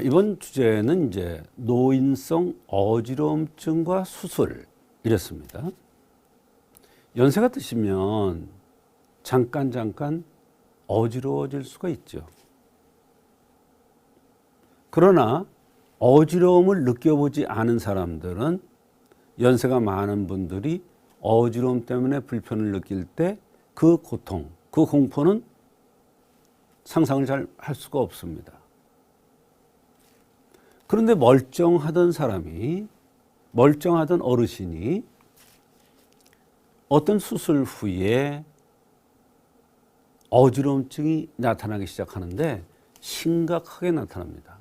이번 주제는 이제 노인성 어지러움증과 수술 이랬습니다. 연세가 드시면 잠깐 어지러워질 수가 있죠. 그러나 어지러움을 느껴보지 않은 사람들은 연세가 많은 분들이 어지러움 때문에 불편을 느낄 때 그 고통, 그 공포는 상상을 잘 할 수가 없습니다. 그런데 멀쩡하던 어르신이 어떤 수술 후에 어지러움증이 나타나기 시작하는데 심각하게 나타납니다.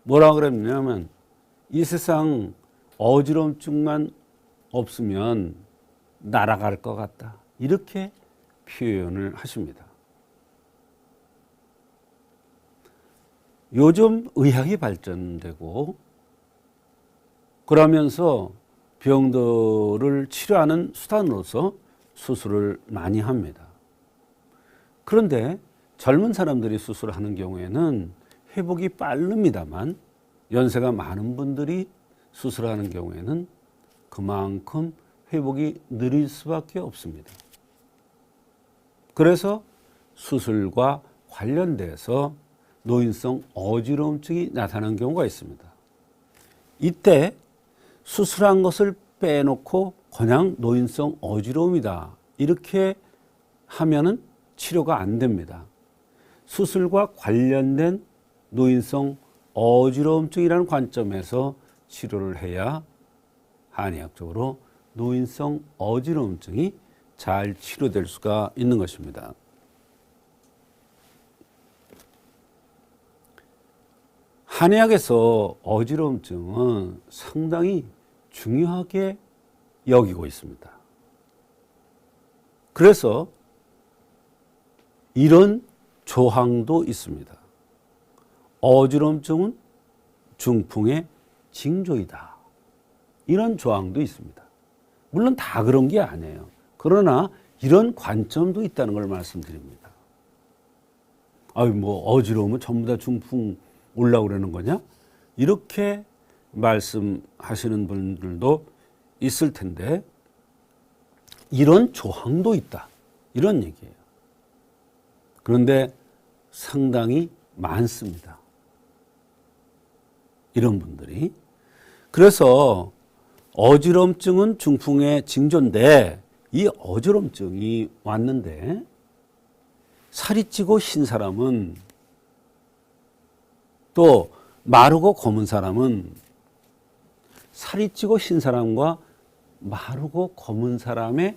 뭐라 그랬냐면 이 세상 어지러움증만 없으면 날아갈 것 같다. 이렇게 표현을 하십니다. 요즘 의학이 발전되고 그러면서 병들을 치료하는 수단으로서 수술을 많이 합니다. 그런데 젊은 사람들이 수술하는 경우에는 회복이 빠릅니다만 연세가 많은 분들이 수술하는 경우에는 그만큼 회복이 느릴 수밖에 없습니다. 그래서 수술과 관련돼서 노인성 어지러움증이 나타나는 경우가 있습니다. 이때 수술한 것을 빼놓고 그냥 노인성 어지러움이다 이렇게 하면은 치료가 안 됩니다. 수술과 관련된 노인성 어지러움증이라는 관점에서 치료를 해야 한의학적으로 노인성 어지러움증이 잘 치료될 수가 있는 것입니다. 한의학에서 어지러움증은 상당히 중요하게 여기고 있습니다. 그래서 이런 조항도 있습니다. 어지러움증은 중풍의 징조이다. 이런 조항도 있습니다. 물론 다 그런 게 아니에요. 그러나 이런 관점도 있다는 걸 말씀드립니다. 어지러우면 전부 다 중풍 오려고 그러는 거냐? 이렇게 말씀하시는 분들도 있을 텐데 이런 조항도 있다. 이런 얘기예요. 그런데 상당히 많습니다. 이런 분들이. 그래서 어지러움증은 중풍의 징조인데 이 어지러움증이 왔는데 살이 찌고 흰 사람은 또 마르고 검은 사람은 살이 찌고 흰 사람과 마르고 검은 사람의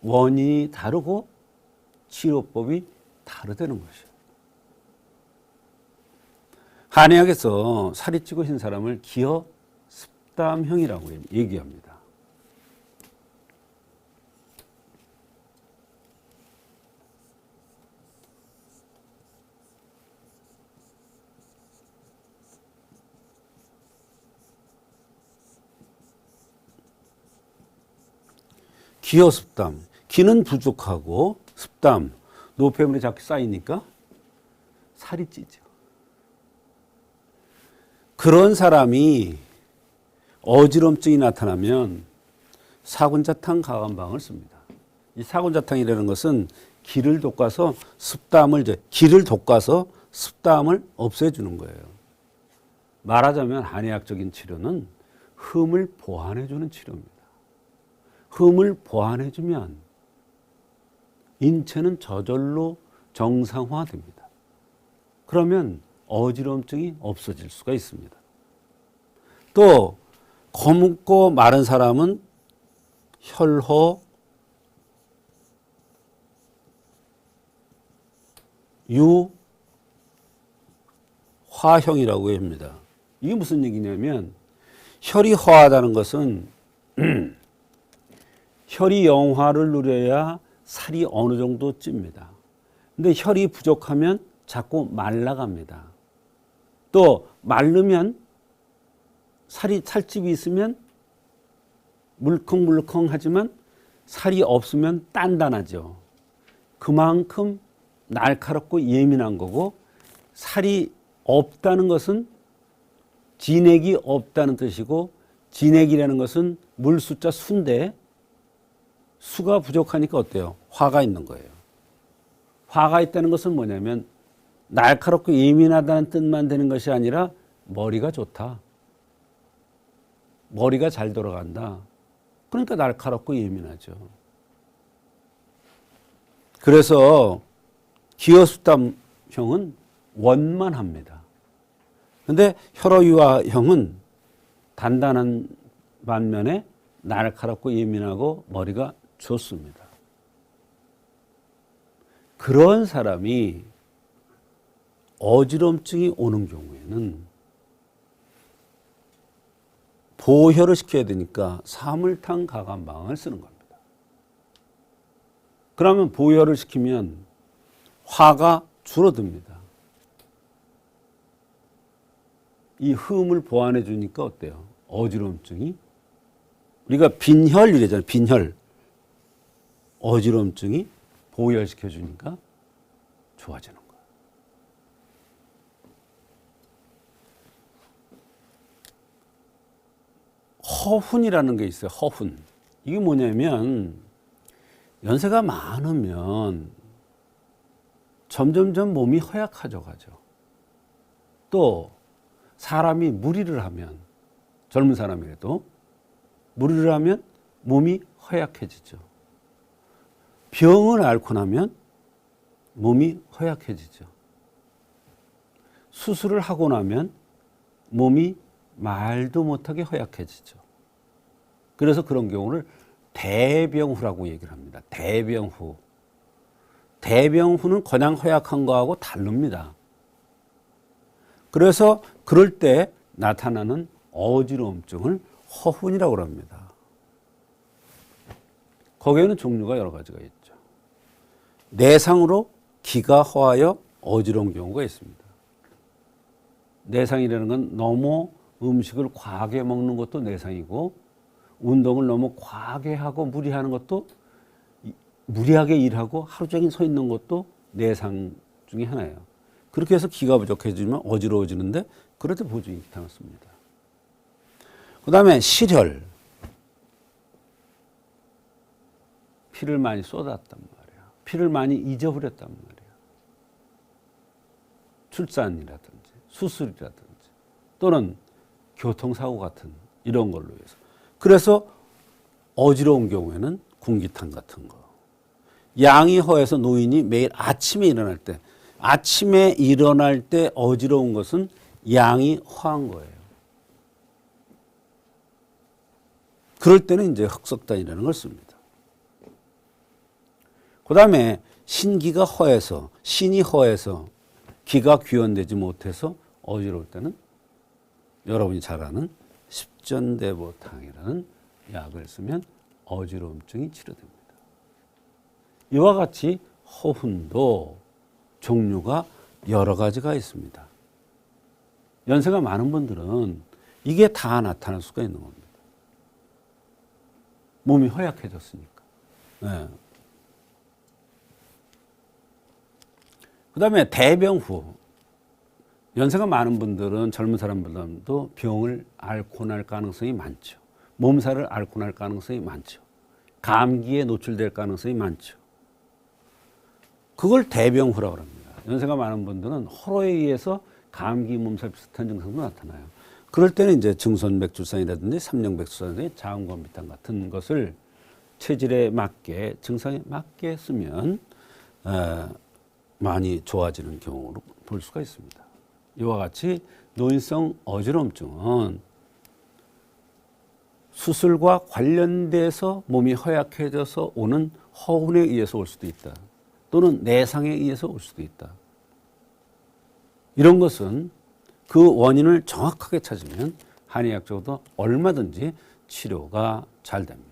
원인이 다르고 치료법이 다르다는 것이에요. 한의학에서 살이 찌고 흰 사람을 기어 습담형이라고 얘기합니다. 기어 습담, 기는 부족하고 습담, 노폐물이 자꾸 쌓이니까 살이 찌죠. 그런 사람이 어지러움증이 나타나면 사군자탕 가감방을 씁니다. 이 사군자탕이라는 것은 기를 돋궈서 습담을 없애주는 거예요. 말하자면 한의학적인 치료는 흠을 보완해주는 치료입니다. 흠을 보완해주면 인체는 저절로 정상화됩니다. 그러면 어지러움증이 없어질 수가 있습니다. 또 검고 마른 사람은 혈호, 유, 화형이라고 합니다. 이게 무슨 얘기냐면 혈이 허하다는 것은 혈이 영화를 누려야 살이 어느 정도 찝니다. 근데 혈이 부족하면 자꾸 말라갑니다. 또 마르면 살집이 있으면 물컹물컹하지만 살이 없으면 단단하죠. 그만큼 날카롭고 예민한 거고 살이 없다는 것은 진액이 없다는 뜻이고, 진액이라는 것은 물 숫자 수인데 수가 부족하니까 어때요? 화가 있는 거예요. 화가 있다는 것은 뭐냐면 날카롭고 예민하다는 뜻만 되는 것이 아니라 머리가 좋다. 머리가 잘 돌아간다. 그러니까 날카롭고 예민하죠. 그래서 기어수담형은 원만합니다. 그런데 혈어유화형은 단단한 반면에 날카롭고 예민하고 머리가 좋습니다. 그런 사람이 어지럼증이 오는 경우에는 보혈을 시켜야 되니까 사물탕 가감방을 쓰는 겁니다. 그러면 보혈을 시키면 화가 줄어듭니다. 이 흠을 보완해 주니까 어때요? 어지럼증이, 우리가 빈혈 이래잖아요. 빈혈. 어지럼증이 보혈시켜 주니까 좋아지는 거예요. 허훈이라는 게 있어요. 허훈. 이게 뭐냐면 연세가 많으면 점점점 몸이 허약해져 가죠. 또 사람이 무리를 하면, 젊은 사람이라도 무리를 하면 몸이 허약해지죠. 병을 앓고 나면 몸이 허약해지죠. 수술을 하고 나면 몸이 말도 못하게 허약해지죠. 그래서 그런 경우를 대병후라고 얘기를 합니다. 대병후. 대병후는 그냥 허약한 거하고 다릅니다. 그래서 그럴 때 나타나는 어지러움증을 허훈이라고 합니다. 거기에는 종류가 여러 가지가 있죠. 내상으로 기가 허하여 어지러운 경우가 있습니다. 내상이라는 건 너무 음식을 과하게 먹는 것도 내상이고, 운동을 너무 과하게 하고 무리하는 것도, 무리하게 일하고 하루 종일 서 있는 것도 내상 중에 하나예요. 그렇게 해서 기가 부족해지면 어지러워지는데, 그럴 때 보증이 나타났습니다. 그 다음에 실혈. 피를 많이 쏟았단 말이야. 피를 많이 잊어버렸단 말이야. 출산이라든지 수술이라든지 또는 교통사고 같은 이런 걸로 해서. 그래서 어지러운 경우에는 군기탄 같은 거. 양이 허해서 노인이 매일 아침에 일어날 때, 아침에 일어날 때 어지러운 것은 양이 허한 거예요. 그럴 때는 이제 흑석단이라는 걸 씁니다. 그 다음에 신기가 허해서, 신이 허해서 기가 귀원되지 못해서 어지러울 때는 여러분이 잘 아는 십전대보탕이라는 약을 쓰면 어지러움증이 치료됩니다. 이와 같이 허훈도 종류가 여러 가지가 있습니다. 연세가 많은 분들은 이게 다 나타날 수가 있는 겁니다. 몸이 허약해졌으니까. 네. 그 다음에 대병후. 연세가 많은 분들은 젊은 사람보다도 병을 앓고 날 가능성이 많죠. 몸살을 앓고 날 가능성이 많죠. 감기에 노출될 가능성이 많죠. 그걸 대병후라고 합니다. 연세가 많은 분들은 허로에 의해서 감기, 몸살 비슷한 증상도 나타나요. 그럴 때는 이제 증손맥주산이라든지 삼룡백주산의 자음건비탄 같은 것을 체질에 맞게, 증상에 맞게 쓰면 많이 좋아지는 경우로 볼 수가 있습니다. 이와 같이 노인성 어지러움증은 수술과 관련돼서 몸이 허약해져서 오는 허훈에 의해서 올 수도 있다. 또는 내상에 의해서 올 수도 있다. 이런 것은 그 원인을 정확하게 찾으면 한의학적으로 얼마든지 치료가 잘 됩니다.